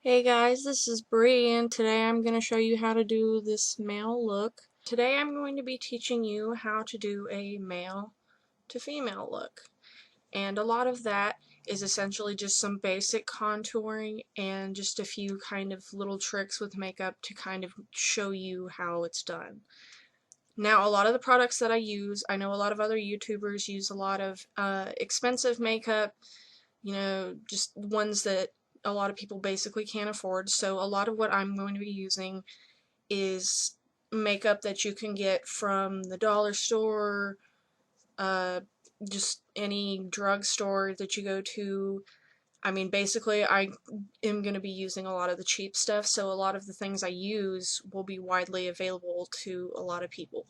Hey guys, this is Bree, and today I'm going to show you how to do this male look. Today I'm going to be teaching you how to do a male to female look. And a lot of that is essentially just some basic contouring and just a few kind of little tricks with makeup to kind of show you how it's done. Now, a lot of the products that I use, I know a lot of other YouTubers use a lot of expensive makeup, just ones that a lot of people basically can't afford. So a lot of what I'm going to be using is makeup that you can get from the dollar store, uh, just any drugstore that you go to. I mean, basically, I am going to be using a lot of the cheap stuff, so a lot of the things I use will be widely available to a lot of people.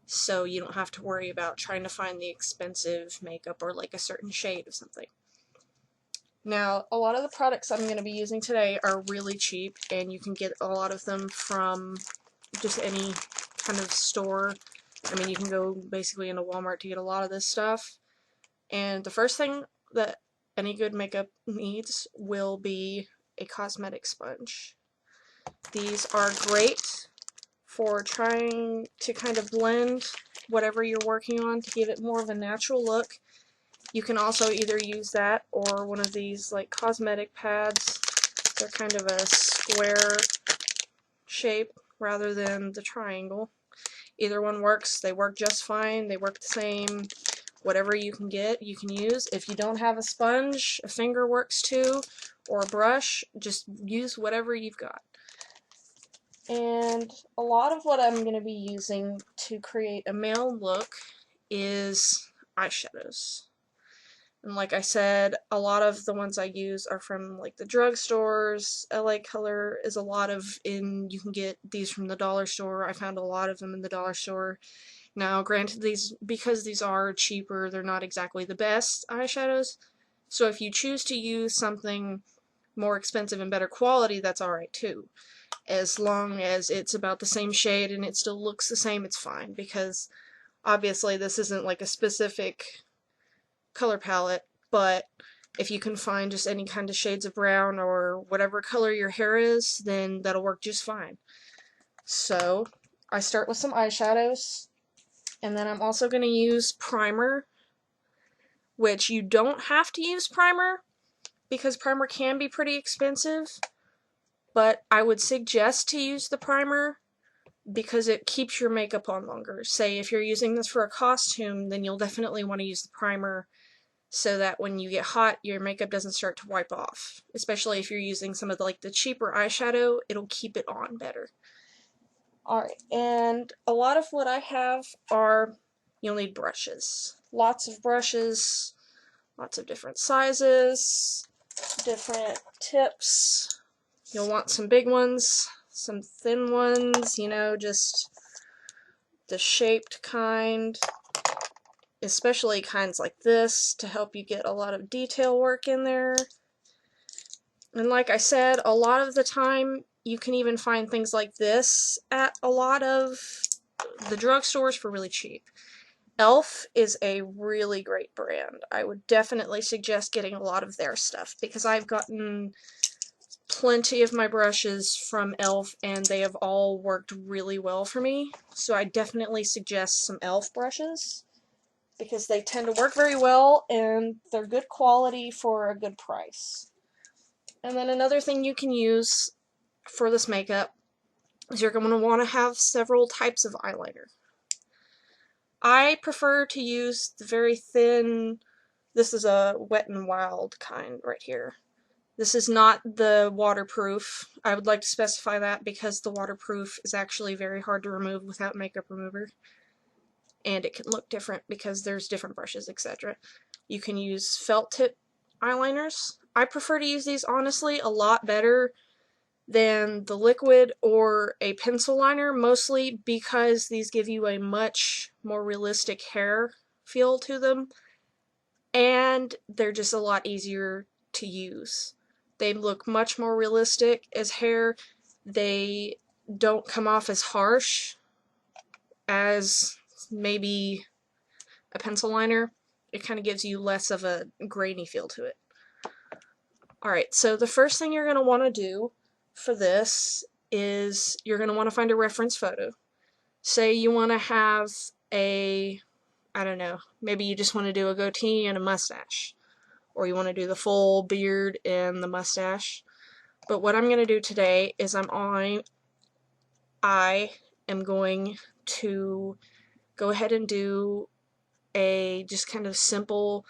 So you don't have to worry about trying to find the expensive makeup or like a certain shade of something. Now, a lot of the products I'm going to be using today are really cheap, and you can get a lot of them from just any kind of store. I mean, you can go basically into Walmart to get a lot of this stuff. And the first thing that any good makeup needs will be a cosmetic sponge. These are great for trying to kind of blend whatever you're working on to give it more of a natural look. You can also either use that or one of these like cosmetic pads. They're kind of a square shape rather than the triangle. Either one works. They work just fine. They work the same. Whatever you can get, you can use. If you don't have a sponge, a finger works too, or a brush. Just use whatever you've got. And a lot of what I'm going to be using to create a male look is eyeshadows. And like I said, a lot of the ones I use are from like the drugstores. LA Color is a lot of you can get these from the dollar store. I found a lot of them in the dollar store. Now, granted, because these are cheaper, they're not exactly the best eyeshadows. So if you choose to use something more expensive and better quality, that's alright too. As long as it's about the same shade and it still looks the same, it's fine. Because obviously this isn't like a specific color palette, but if you can find just any kind of shades of brown or whatever color your hair is, then that'll work just fine. So, I start with some eyeshadows, and then I'm also going to use primer, which you don't have to use primer, because primer can be pretty expensive, but I would suggest to use the primer because it keeps your makeup on longer. Say if you're using this for a costume, then you'll definitely want to use the primer so that when you get hot, your makeup doesn't start to wipe off. Especially if you're using some of the cheaper eyeshadow, it'll keep it on better. Alright, and a lot of what I have are, you'll need brushes. Lots of brushes, lots of different sizes, different tips. You'll want some big ones, some thin ones, just the shaped kind, especially kinds like this to help you get a lot of detail work in there. And like I said, a lot of the time you can even find things like this at a lot of the drugstores for really cheap. Elf is a really great brand. I would definitely suggest getting a lot of their stuff because I've gotten plenty of my brushes from Elf and they have all worked really well for me. So I definitely suggest some Elf brushes because they tend to work very well and they're good quality for a good price. And then another thing you can use for this makeup is you're going to want to have several types of eyeliner. I prefer to use the very thin, this is a Wet n Wild kind right here. This is not the waterproof. I would like to specify that because the waterproof is actually very hard to remove without makeup remover. And it can look different because there's different brushes, etc. You can use felt tip eyeliners. I prefer to use these honestly a lot better than the liquid or a pencil liner, mostly because these give you a much more realistic hair feel to them, and they're just a lot easier to use. They look much more realistic as hair. They don't come off as harsh as maybe a pencil liner. It kind of gives you less of a grainy feel to it. Alright, so the first thing you're going to want to do for this is you're going to want to find a reference photo. Say you want to have a, I don't know, maybe you just want to do a goatee and a mustache, or you want to do the full beard and the mustache. But what I'm going to do today is I am going to go ahead and do a just kind of simple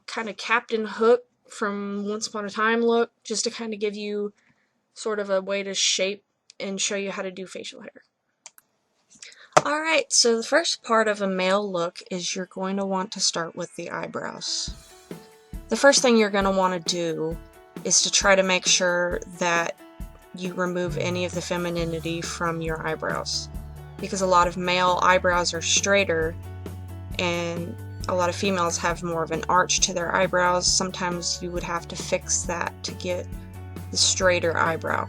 kind of Captain Hook from Once Upon a Time look, just to kind of give you sort of a way to shape and show you how to do facial hair. Alright, so the first part of a male look is you're going to want to start with the eyebrows. The first thing you're going to want to do is to try to make sure that you remove any of the femininity from your eyebrows, because a lot of male eyebrows are straighter and a lot of females have more of an arch to their eyebrows. Sometimes you would have to fix that to get the straighter eyebrow.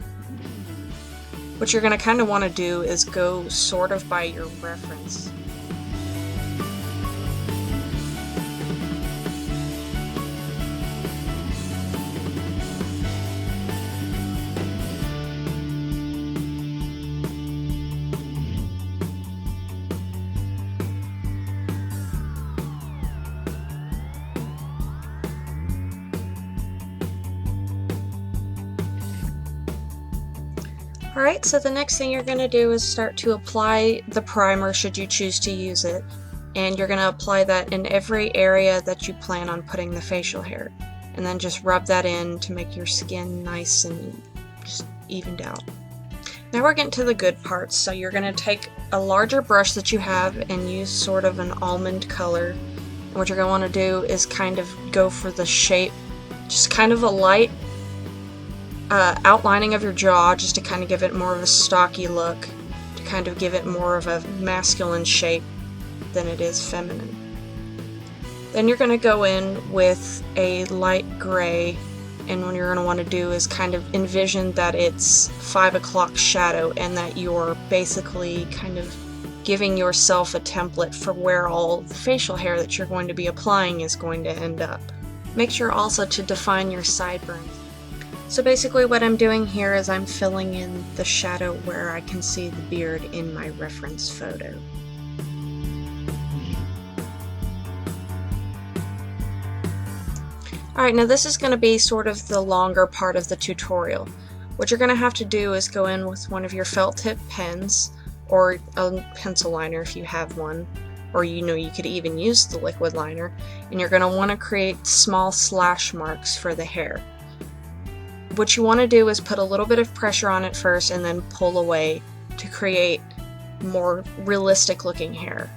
What you're going to kind of want to do is go sort of by your reference. Alright, so the next thing you're going to do is start to apply the primer should you choose to use it, and you're going to apply that in every area that you plan on putting the facial hair, and then just rub that in to make your skin nice and just evened out. Now we're getting to the good parts, so you're going to take a larger brush that you have and use sort of an almond color, and what you're going to want to do is kind of go for the shape, just kind of a light outlining of your jaw, just to kind of give it more of a stocky look, to kind of give it more of a masculine shape than it is feminine. Then you're going to go in with a light gray, and what you're going to want to do is kind of envision that it's 5 o'clock shadow and that you're basically kind of giving yourself a template for where all the facial hair that you're going to be applying is going to end up. Make sure also to define your sideburns. So basically what I'm doing here is I'm filling in the shadow where I can see the beard in my reference photo. Alright, now this is going to be sort of the longer part of the tutorial. What you're going to have to do is go in with one of your felt tip pens, or a pencil liner if you have one, or you could even use the liquid liner, and you're going to want to create small slash marks for the hair. What you want to do is put a little bit of pressure on it first and then pull away to create more realistic looking hair.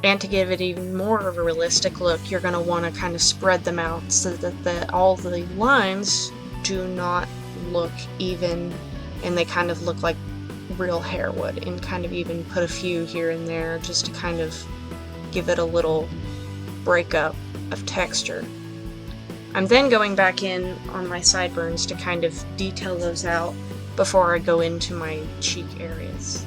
And to give it even more of a realistic look, you're going to want to kind of spread them out so that all the lines do not look even and they kind of look like real hair would, and kind of even put a few here and there just to kind of give it a little breakup of texture. I'm then going back in on my sideburns to kind of detail those out before I go into my cheek areas.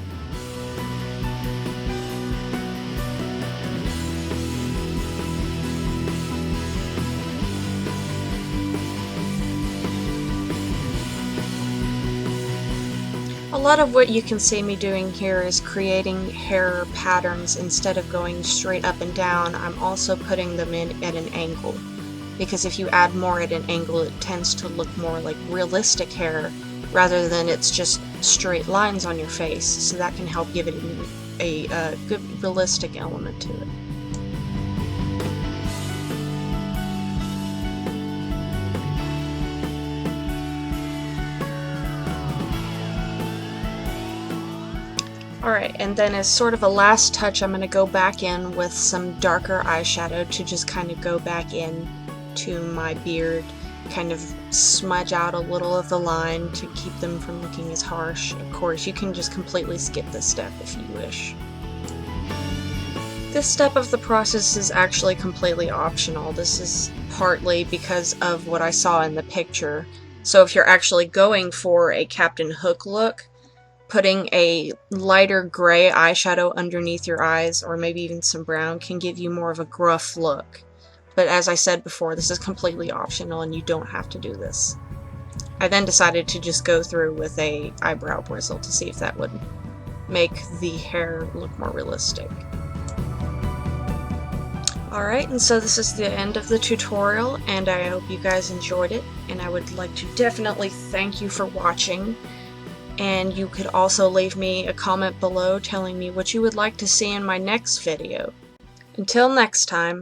A lot of what you can see me doing here is creating hair patterns. Instead of going straight up and down, I'm also putting them in at an angle. Because if you add more at an angle, it tends to look more like realistic hair rather than it's just straight lines on your face, so that can help give it a good realistic element to it. Alright, and then as sort of a last touch, I'm going to go back in with some darker eyeshadow to just kind of go back in to my beard, kind of smudge out a little of the line to keep them from looking as harsh. Of course, you can just completely skip this step if you wish. This step of the process is actually completely optional. This is partly because of what I saw in the picture. So if you're actually going for a Captain Hook look, putting a lighter gray eyeshadow underneath your eyes, or maybe even some brown, can give you more of a gruff look. But as I said before, this is completely optional and you don't have to do this. I then decided to just go through with a eyebrow bristle to see if that would make the hair look more realistic. Alright, and so this is the end of the tutorial, and I hope you guys enjoyed it, and I would like to definitely thank you for watching, and you could also leave me a comment below telling me what you would like to see in my next video. Until next time.